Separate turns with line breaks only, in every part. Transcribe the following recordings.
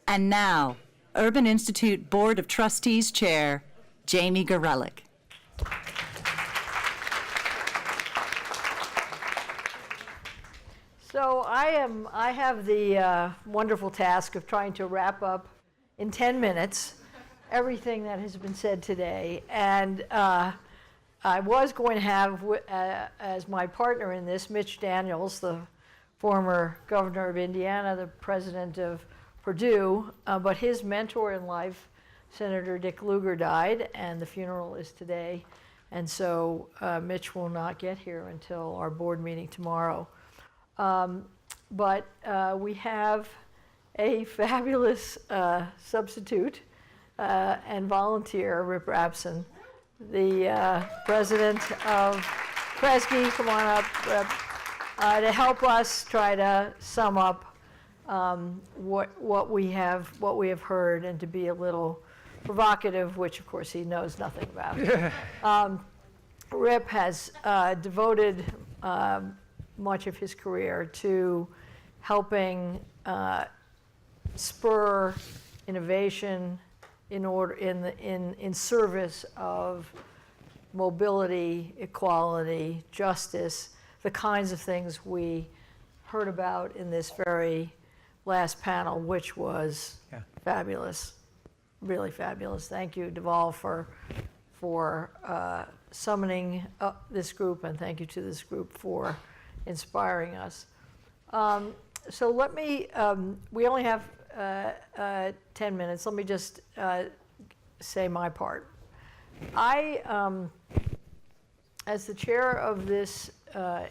And now, Urban Institute Board of Trustees Chair, Jamie Gorelick.
So I have the wonderful task of trying to wrap up in 10 minutes everything that has been said today. And I was going to have as my partner in this, Mitch Daniels, the former governor of Indiana, the president of Purdue, but his mentor in life, Senator Dick Lugar, died, and the funeral is today. And so Mitch will not get here until our board meeting tomorrow. But we have a fabulous substitute and volunteer, Rip Rapson, the president of Kresge. Come on up, Rip, to help us try to sum up what we have heard, and to be a little provocative, which of course he knows nothing about. Rip has devoted much of his career to helping spur innovation in service of mobility, equality, justice, the kinds of things we heard about in this very last panel, which was fabulous, really fabulous. Thank you, Deval, for summoning up this group, and thank you to this group for inspiring us. So let me, we only have 10 minutes. Let me just say my part. As the chair of this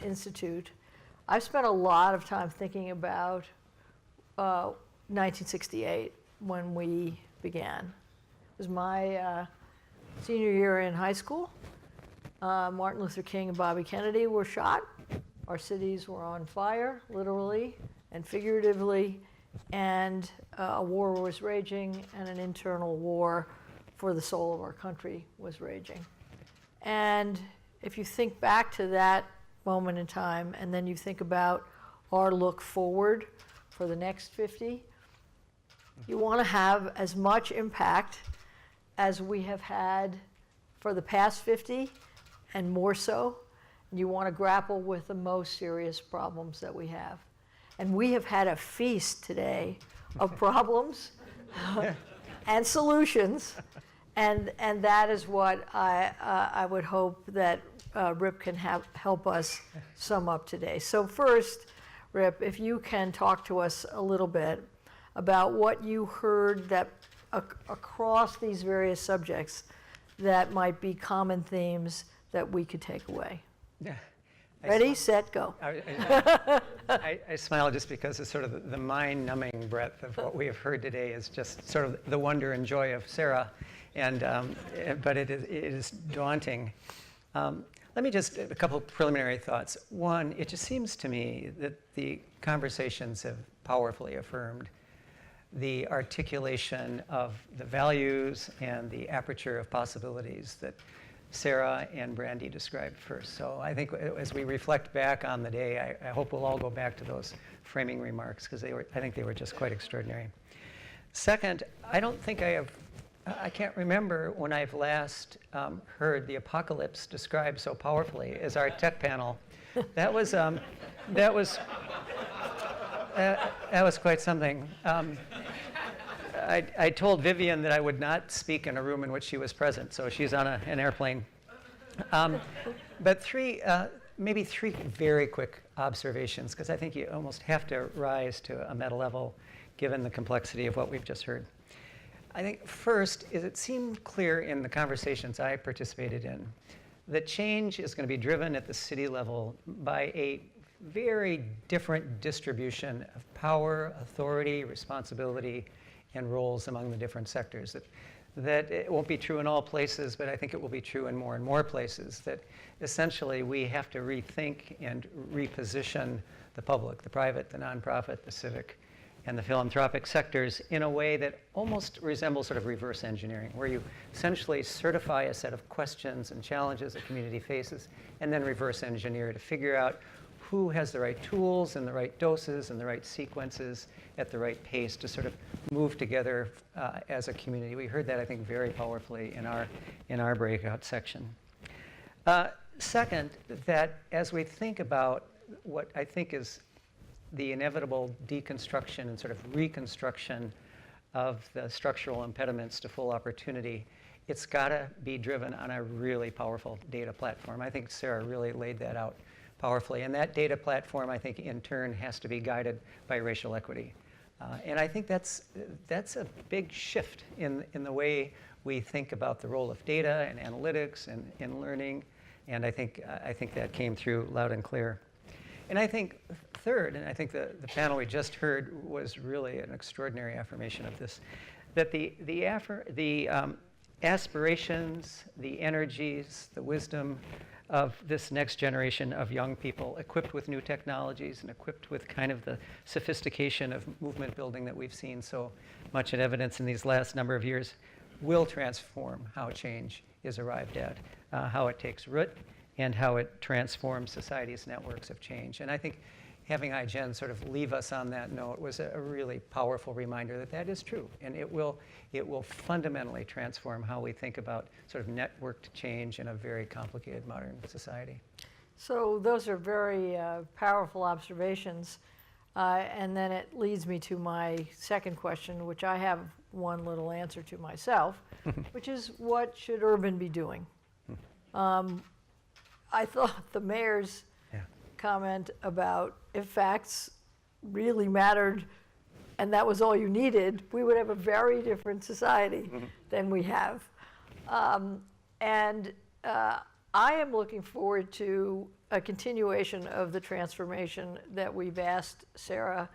institute, I've spent a lot of time thinking about 1968 when we began. It was my senior year in high school. Martin Luther King and Bobby Kennedy were shot. Our cities were on fire, literally and figuratively, and a war was raging, and an internal war for the soul of our country was raging. And if you think back to that moment in time, and then you think about our look forward for the next 50, you want to have as much impact as we have had for the past 50, and more so. You want to grapple with the most serious problems that we have. And we have had a feast today of problems and solutions, and that is what I would hope that Rip can help us sum up today. So first, Rip, if you can talk to us a little bit about what you heard that across these various subjects that might be common themes that we could take away.
Yeah.
Ready, set, go.
I smile just because it's sort of the mind-numbing breadth of what we have heard today is just sort of the wonder and joy of Sarah, and but it is daunting. Let me just, a couple of preliminary thoughts. One, it just seems to me that the conversations have powerfully affirmed the articulation of the values and the aperture of possibilities that Sarah and Brandy described first. So I think as we reflect back on the day, I hope we'll all go back to those framing remarks, because I think they were just quite extraordinary. Second, I can't remember when I've last heard the apocalypse described so powerfully as our tech panel. That was quite something. I told Vivian that I would not speak in a room in which she was present, so she's on an airplane. But maybe three very quick observations, because I think you almost have to rise to a meta level given the complexity of what we've just heard. I think first is it seemed clear in the conversations I participated in that change is going to be driven at the city level by a very different distribution of power, authority, responsibility, and roles among the different sectors. That it won't be true in all places, but I think it will be true in more and more places, that essentially we have to rethink and reposition the public, the private, the nonprofit, the civic, and the philanthropic sectors in a way that almost resembles sort of reverse engineering, where you essentially certify a set of questions and challenges a community faces, and then reverse engineer to figure out who has the right tools and the right doses and the right sequences at the right pace to sort of move together as a community. We heard that, I think, very powerfully in our breakout section. Second, that as we think about what I think is the inevitable deconstruction and sort of reconstruction of the structural impediments to full opportunity, it's got to be driven on a really powerful data platform. I think Sarah really laid that out powerfully. And that data platform, I think, in turn, has to be guided by racial equity. And I think that's a big shift in the way we think about the role of data and analytics and in learning. And I think that came through loud and clear. And I think third, and I think the panel we just heard was really an extraordinary affirmation of this, that the aspirations, the energies, the wisdom of this next generation of young people equipped with new technologies and equipped with kind of the sophistication of movement building that we've seen so much in evidence in these last number of years will transform how change is arrived at, how it takes root, and how it transforms society's networks of change. And I think having iGen sort of leave us on that note was a really powerful reminder that that is true. And it will fundamentally transform how we think about sort of networked change in a very complicated modern society.
So those are very powerful observations. And then it leads me to my second question, which I have one little answer to myself, which is what should urban be doing? I thought the mayor's comment about if facts really mattered and that was all you needed, we would have a very different society than we have. I am looking forward to a continuation of the transformation that we've asked Sarah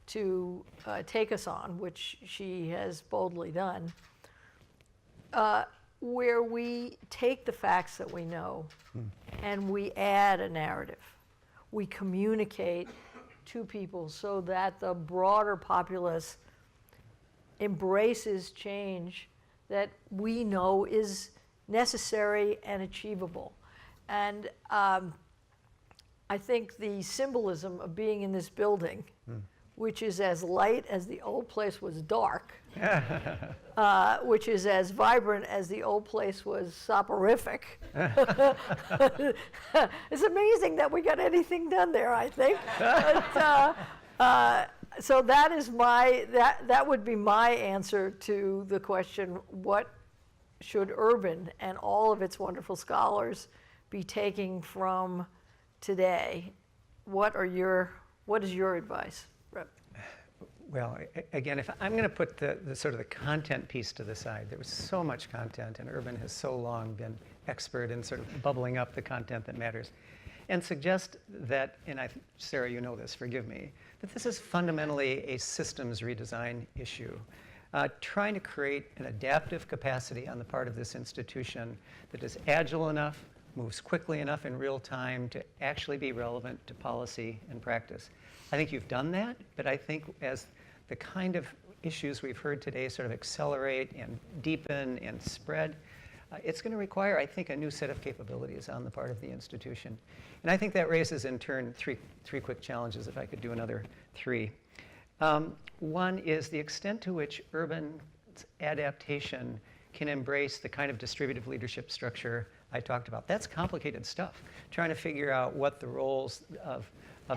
to take us on, which she has boldly done, where we take the facts that we know and we add a narrative. We communicate to people so that the broader populace embraces change that we know is necessary and achievable. And I think the symbolism of being in this building, which is as light as the old place was dark, which is as vibrant as the old place was soporific. It's amazing that we got anything done there, I think. But, so that is that would be my answer to the question, what should urban and all of its wonderful scholars be taking from today? What is your advice?
Well, again, if I'm going to put the sort of the content piece to the side, there was so much content, and urban has so long been expert in sort of bubbling up the content that matters, and suggest that, and Sarah, you know this, forgive me, that this is fundamentally a systems redesign issue. Trying to create an adaptive capacity on the part of this institution that is agile enough, moves quickly enough in real time to actually be relevant to policy and practice. I think you've done that, but I think as the kind of issues we've heard today sort of accelerate and deepen and spread, it's going to require, I think, a new set of capabilities on the part of the institution. And I think that raises, in turn, three quick challenges, if I could do another three. One is the extent to which urban adaptation can embrace the kind of distributive leadership structure I talked about. That's complicated stuff, trying to figure out what the roles of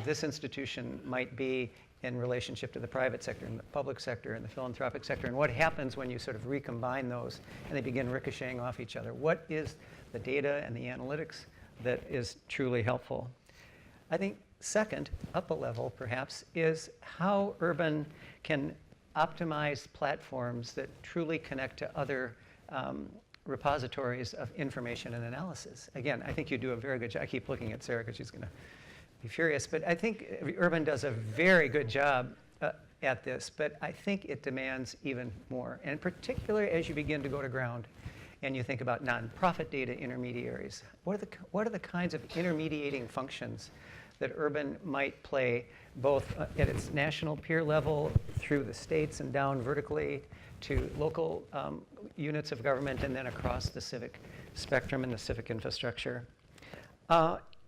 this institution might be in relationship to the private sector and the public sector and the philanthropic sector, and what happens when you sort of recombine those and they begin ricocheting off each other. What is the data and the analytics that is truly helpful? I think second, up a level perhaps, is how urban can optimize platforms that truly connect to other repositories of information and analysis. Again, I think you do a very good job. I keep looking at Sarah because she's going to be furious, but I think urban does a very good job at this, but I think it demands even more. And particularly as you begin to go to ground and you think about nonprofit data intermediaries, what are the kinds of intermediating functions that urban might play both at its national peer level, through the states and down vertically to local units of government, and then across the civic spectrum and the civic infrastructure.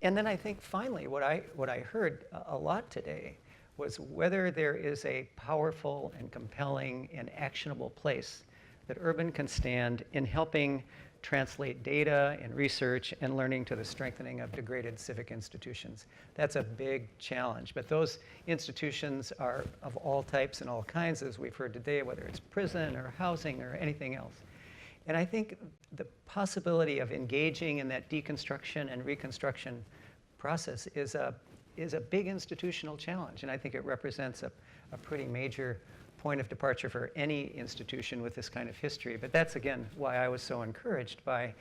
And then I think finally what I heard a lot today was whether there is a powerful and compelling and actionable place that urban can stand in helping translate data and research and learning to the strengthening of degraded civic institutions. That's a big challenge, but those institutions are of all types and all kinds, as we've heard today, whether it's prison or housing or anything else. And I think the possibility of engaging in that deconstruction and reconstruction process is a big institutional challenge, and I think it represents a pretty major point of departure for any institution with this kind of history. But that's, again, why I was so encouraged by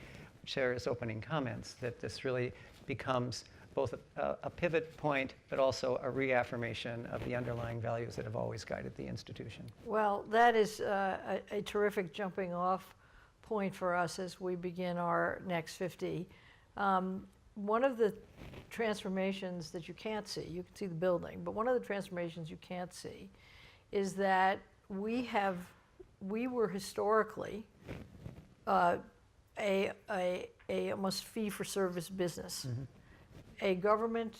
Chair's opening comments, that this really becomes both a pivot point, but also a reaffirmation of the underlying values that have always guided the institution.
Well, that is a terrific jumping off point for us as we begin our next 50. One of the transformations that you can't see, you can see the building, but one of the transformations you can't see is that we were historically a almost fee-for-service business.
Mm-hmm.
A government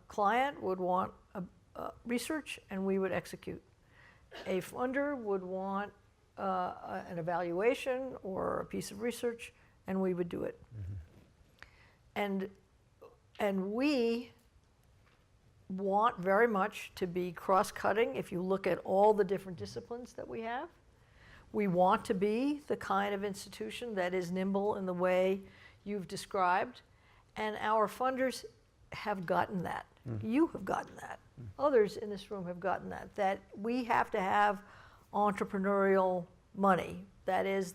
client would want research, and we would execute. A funder would want an evaluation or a piece of research, and we would do it. Mm-hmm. And we want very much to be cross-cutting. If you look at all the different disciplines that we have, we want to be the kind of institution that is nimble in the way you've described, and our funders have gotten that. You have gotten that. Others in this room have gotten that we have to have entrepreneurial money. That is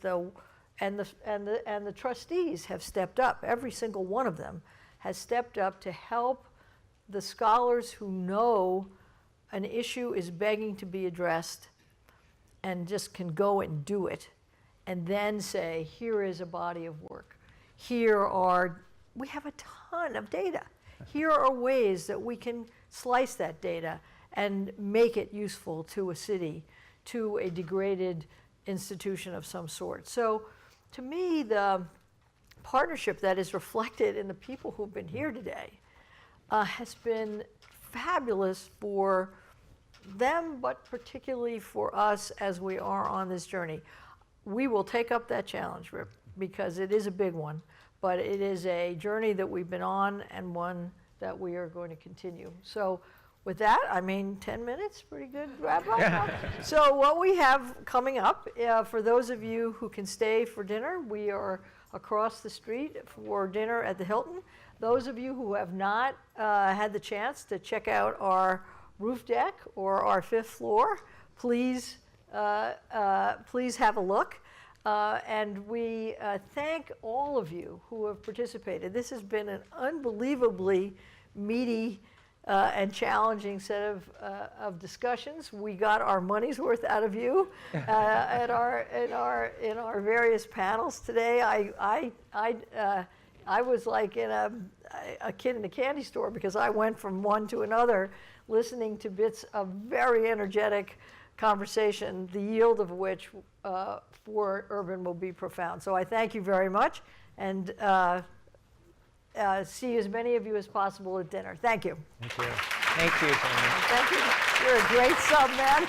and the trustees have stepped up. Every single one of them has stepped up to help the scholars who know an issue is begging to be addressed and just can go and do it, and then say, here is a body of work. We have a ton of data. Here are ways that we can slice that data and make it useful to a city, to a degraded institution of some sort. So to me, the partnership that is reflected in the people who've been here today has been fabulous for them, but particularly for us as we are on this journey. We will take up that challenge, Rip, because it is a big one, but it is a journey that we've been on and one that we are going to continue. So with that, 10 minutes, pretty good wrap up. Yeah. So what we have coming up, for those of you who can stay for dinner, we are across the street for dinner at the Hilton. Those of you who have not had the chance to check out our roof deck or our 5th floor, please have a look. And we thank all of you who have participated. This has been an unbelievably meaty and challenging set of discussions. We got our money's worth out of you in our various panels today. I was like in a kid in a candy store, because I went from one to another, listening to bits of very energetic conversation, the yield of which for urban will be profound. So I thank you very much, and see as many of you as possible at dinner. Thank you.
Thank you. Thank you, Tony.
Thank you. You're a great sub, man.